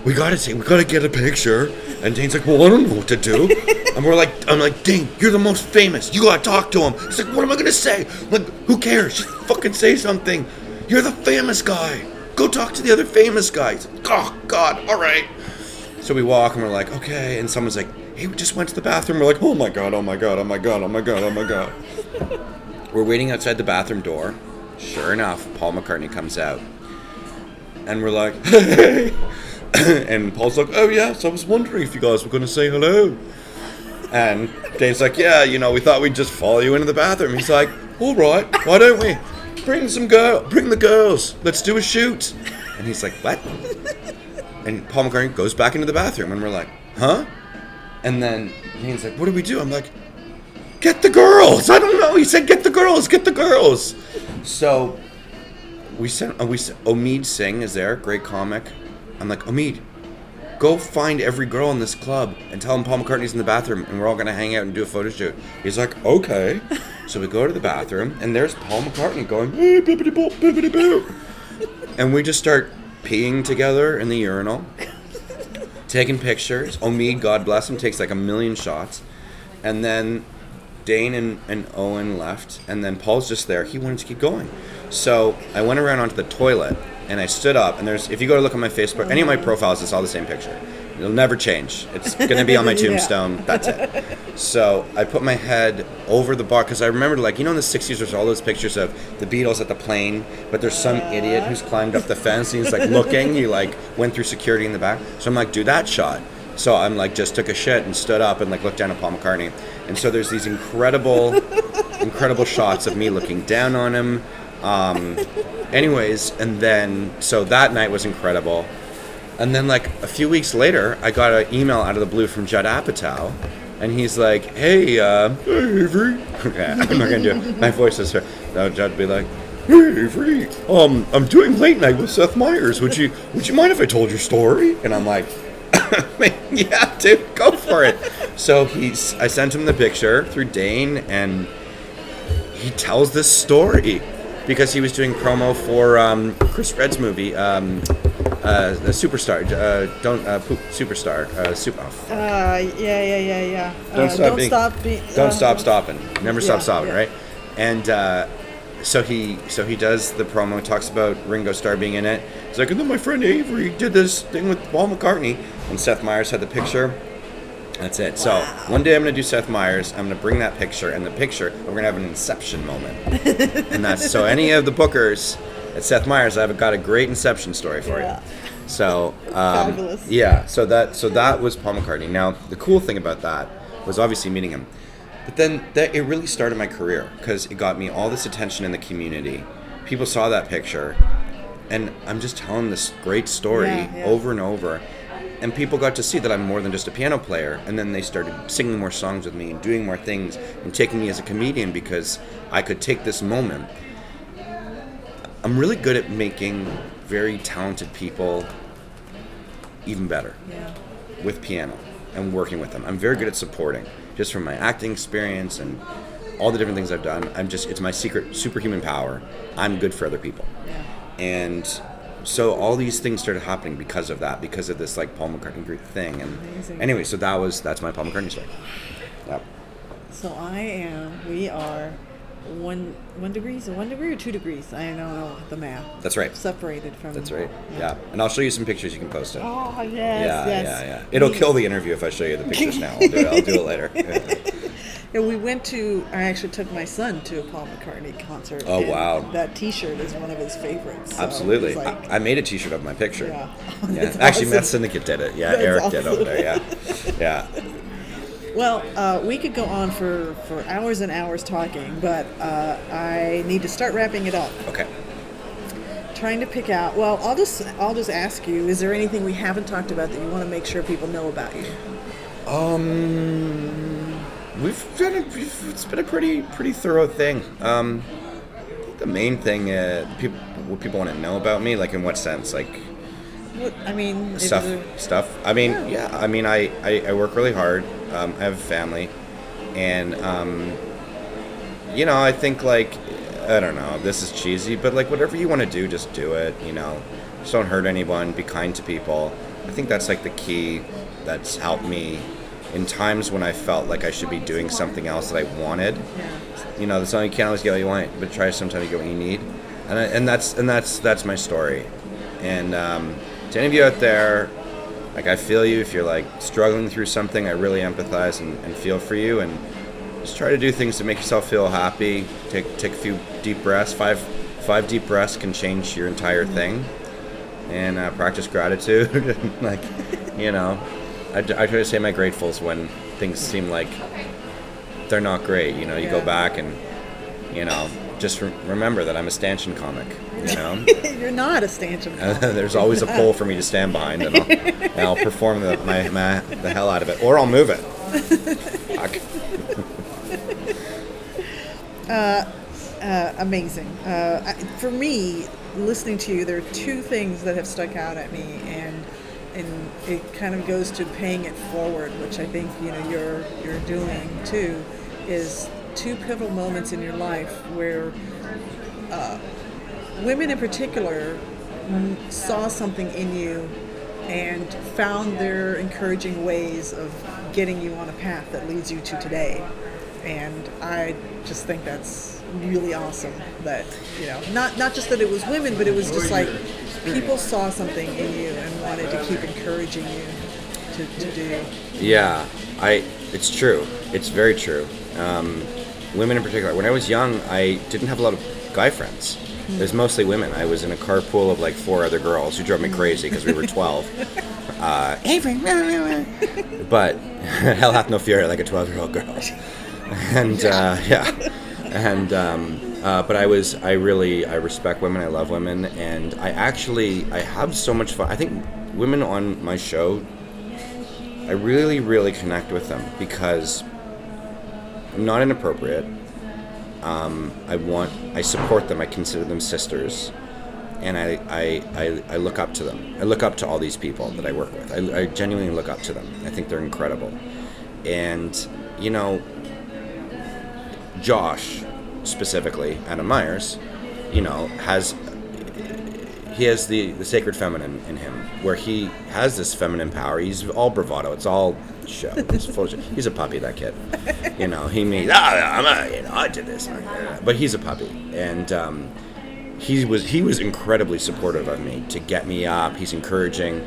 we gotta get a picture. And Dane's like, well, I don't know what to do. And I'm like, Dane, you're the most famous. You gotta talk to him. He's like, what am I gonna say? I'm like, who cares? Just fucking say something. You're the famous guy. Go talk to the other famous guys. Oh, God, all right. So we walk, and we're like, okay. And someone's like, hey, we just went to the bathroom. We're like, oh my God, oh my God, oh my God, oh my God, oh my God. We're waiting outside the bathroom door. Sure enough, Paul McCartney comes out. And we're like, hey. And Paul's like, oh yes, I was wondering if you guys were going to say hello. And Dane's like, yeah, we thought we'd just follow you into the bathroom. He's like, all right, why don't we? Bring the girls. Let's do a shoot. And he's like, what? And Paul McCartney goes back into the bathroom. And we're like, huh? And then Dane's like, what do we do? I'm like, get the girls. I don't know. He said, get the girls. So we sent Omid Singh is there, great comic. I'm like, Omid, go find every girl in this club and tell them Paul McCartney's in the bathroom and we're all going to hang out and do a photo shoot. He's like, okay. So we go to the bathroom and there's Paul McCartney going, hey, bippity boop, bippity boop. And we just start peeing together in the urinal. Taking pictures. Omid, God bless him, takes 1 million shots. And then Dane and Owen left. And then Paul's just there. He wanted to keep going. So I went around onto the toilet and I stood up. And if you go to look at my Facebook, any of my profiles, it's all the same picture. It'll never change. It's going to be on my tombstone. Yeah. That's it. So I put my head over the bar because I remembered, in the 60s, there's all those pictures of the Beatles at the plane, but there's some idiot who's climbed up the fence and he's looking. He went through security in the back. So I'm like, do that shot. So I'm just took a shit and stood up and looked down at Paul McCartney. And so there's these incredible shots of me looking down on him. Anyways, and then so that night was incredible. And then a few weeks later, I got an email out of the blue from Judd Apatow, and he's like, hey, Avery. Yeah, I'm not gonna do it. My voice is her. No, Judd would be like, hey, Avery, I'm doing late night with Seth Meyers. Would you mind if I told your story? And I'm like, yeah, dude, go for it. So I sent him the picture through Dane, and he tells this story because he was doing promo for Chris Redd's movie. The Superstar, Don't Poop Superstar, Yeah. Don't Stop Stopping. Never Stop Stopping, yeah. Right? And so he does the promo, talks about Ringo Starr being in it. He's like, and then my friend Avery did this thing with Paul McCartney, and Seth Meyers had the picture. That's it. So one day I'm going to do Seth Meyers. I'm going to bring that picture, and the picture, we're going to have an Inception moment. And that's, so any of the bookers at Seth Meyers, I've got a great Inception story for you. So, Fabulous. yeah, so that was Paul McCartney. Now, the cool thing about that was obviously meeting him. But then it really started my career because it got me all this attention in the community. People saw that picture, and I'm just telling this great story over and over. And people got to see that I'm more than just a piano player. And then they started singing more songs with me and doing more things and taking me as a comedian because I could take this moment. I'm really good at making very talented people even better with piano and working with them. I'm very good at supporting, just from my acting experience and all the different things I've done. It's my secret superhuman power. I'm good for other people. And so all these things started happening because of that, because of this like Paul McCartney group thing. And anyway, so that's my Paul McCartney story. Yep. So we are 1 degree or 2 degrees? I don't know the math. That's right. Separated from. That's right. Yeah. And I'll show you some pictures. You can post it. Oh yes. Yeah. It'll kill the interview if I show you the pictures now. I'll do it later. And I actually took my son to a Paul McCartney concert. Oh, and wow. that T-shirt is one of his favorites. So Absolutely. it's like, I made a T-shirt of my picture. Yeah. Yeah. That's Actually, awesome. Meth Syndicate did it. Yeah, That's Eric did awesome. over there. Yeah. Well, we could go on for hours and hours talking, but I need to start wrapping it up. Okay. Trying to pick out. Well, I'll just ask you: is there anything we haven't talked about that you want to make sure people know about you? It's been a pretty thorough thing. The main thing, what people want to know about me, like in what sense, like I mean, stuff. I mean, yeah. I mean, I work really hard. I have a family, and I think like, I don't know, this is cheesy, but like whatever you want to do, just do it. Just don't hurt anyone. Be kind to people. I think that's like the key that's helped me in times when I felt like I should be doing something else that I wanted. The song, you can't always get what you want, but try sometimes to get what you need. And that's my story. And to any of you out there, like, I feel you. If you're like struggling through something, I really empathize and feel for you. And just try to do things to make yourself feel happy. Take a few deep breaths. Five deep breaths can change your entire thing. And practice gratitude. Like, I try to say my gratefuls when things seem like they're not great. You go back and, just remember that I'm a Stanchion Comic. You're not a Stanchion Comic. There's always a pole for me to stand behind, and I'll perform the hell out of it, or I'll move it. Fuck. Amazing. For me, listening to you, there are two things that have stuck out at me, and it kind of goes to paying it forward, which I think you're doing too. Is two pivotal moments in your life where women in particular saw something in you and found their encouraging ways of getting you on a path that leads you to today. And I just think that's really awesome that, not just that it was women, but it was just like people saw something in you and wanted to keep encouraging you to do. Yeah, it's true. It's very true. Women in particular. When I was young, I didn't have a lot of guy friends. It was mostly women. I was in a carpool of like 4 other girls who drove me crazy because we were 12. Avery, but hell hath no fury like a 12-year-old girl. And but I respect women. I love women, and I have so much fun. I think women on my show, I really, really connect with them because I'm not inappropriate. I support them. I consider them sisters, and I look up to them. I look up to all these people that I work with. I genuinely look up to them. I think they're incredible. And Josh, specifically, Adam Myers, has the sacred feminine in him, where he has this feminine power. He's all bravado. It's all show. He's a puppy, that kid. He means, I did this. But he's a puppy. And he was incredibly supportive of me to get me up. He's encouraging.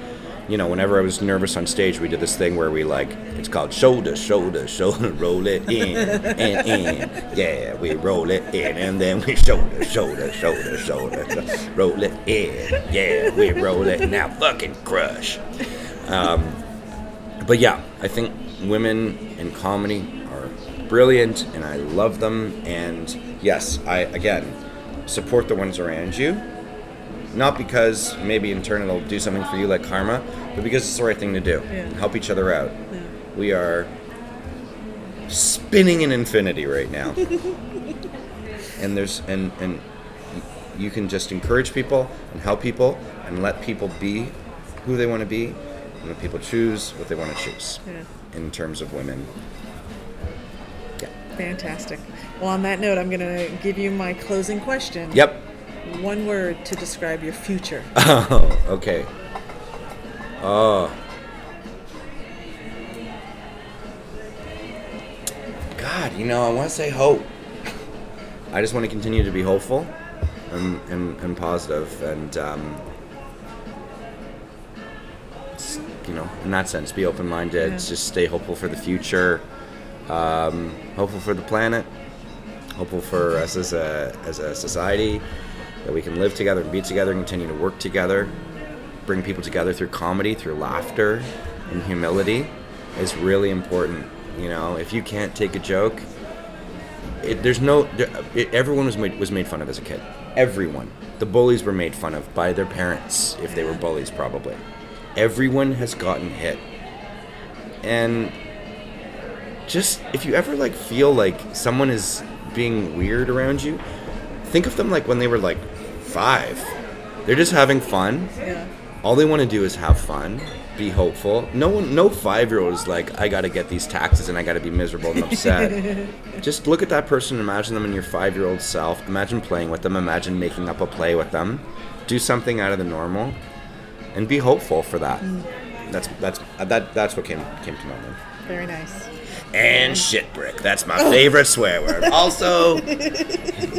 whenever I was nervous on stage, we did this thing where we it's called shoulder, shoulder, shoulder, roll it in and in. Yeah, we roll it in and then we shoulder, shoulder, shoulder, shoulder, roll it in. Yeah, we roll it now, fucking crush. But yeah, I think women in comedy are brilliant and I love them. And yes, I, again, support the ones around you. Not because maybe in turn it'll do something for you like karma, but because it's the right thing to do. Yeah. Help each other out. Yeah. We are spinning in infinity right now. and you can just encourage people and help people and let people be who they want to be and let people choose what they want to choose in terms of women. Yeah. Fantastic. Well, on that note, I'm going to give you my closing question. Yep. One word to describe your future. Oh, okay. Oh. God, I want to say hope. I just want to continue to be hopeful and positive and, in that sense, be open-minded, just stay hopeful for the future, hopeful for the planet, hopeful for us as a society, that we can live together and be together and continue to work together, bring people together through comedy, through laughter and humility is really important. If you can't take a joke, everyone was made fun of as a kid. Everyone. The bullies were made fun of by their parents, if they were bullies probably. Everyone has gotten hit. And just, if you ever feel like someone is being weird around you, think of them when they were 5. They're just having fun. Yeah. All they want to do is have fun, be hopeful. No 5-year-old is I got to get these taxes and I got to be miserable and upset. Just look at that person, imagine them in your 5-year-old self. Imagine playing with them. Imagine making up a play with them. Do something out of the normal, and be hopeful for that. That's what came to mind. Very nice. And shit brick. That's my favorite swear word. Also,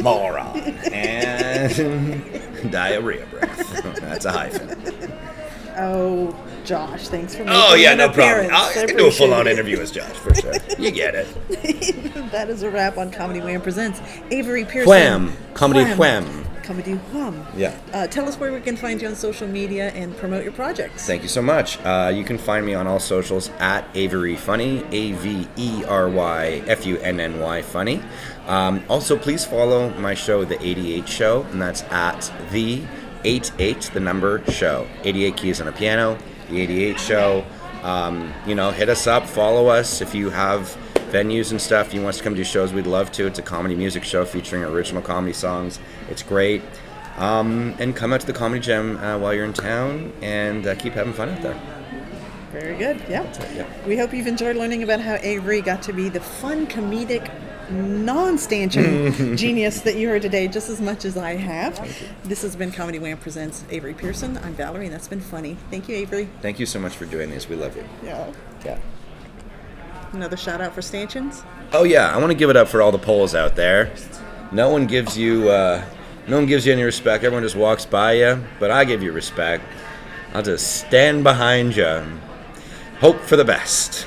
moron. And diarrhea breath. That's a hyphen. Oh, Josh, thanks for making No problem. appearance. I can do a full-on interview as Josh, for sure. You get it. That is a wrap on Comedy Wham Presents. Avery Pearson. Wham. Comedy Wham. Comedy Wham. Yeah. Tell us where we can find you on social media and promote your projects. Thank you so much. You can find me on all socials at Avery Funny, AveryFunny Funny. Also, please follow my show, The 88 Show, and that's at the 88, the number, show. 88 keys on a piano, The 88 Show. Hit us up, follow us. If you have venues and stuff, you want us to come do shows, we'd love to. It's a comedy music show featuring original comedy songs. It's great. And come out to the Comedy Jam while you're in town and keep having fun out there. Very good. Yep. Yeah. We hope you've enjoyed learning about how Avery got to be the fun, comedic, non-stanchion genius that you heard today, just as much as I have. This has been Comedy Wham Presents Avery Pearson. I'm Valerie, and that's been funny. Thank you, Avery. Thank you so much for doing this. We love you. Yeah. Yeah. Another shout out for stanchions. Oh yeah, I want to give it up for all the poles out there. No one gives you any respect. Everyone just walks by you, but I give you respect. I'll just stand behind you. Hope for the best.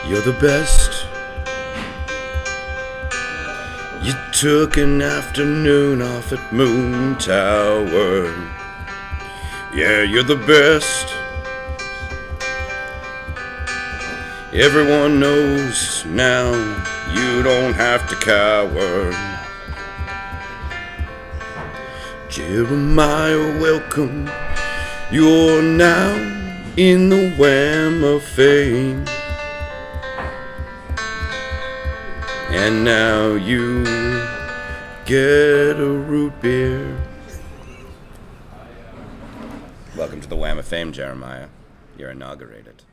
You're the best. You took an afternoon off at Moontower. Yeah, you're the best. Everyone knows now you don't have to cower. Jeremiah, welcome. You're now in the Wham of Fame. And now you get a root beer. Welcome to the Wham of Fame, Jeremiah. You're inaugurated.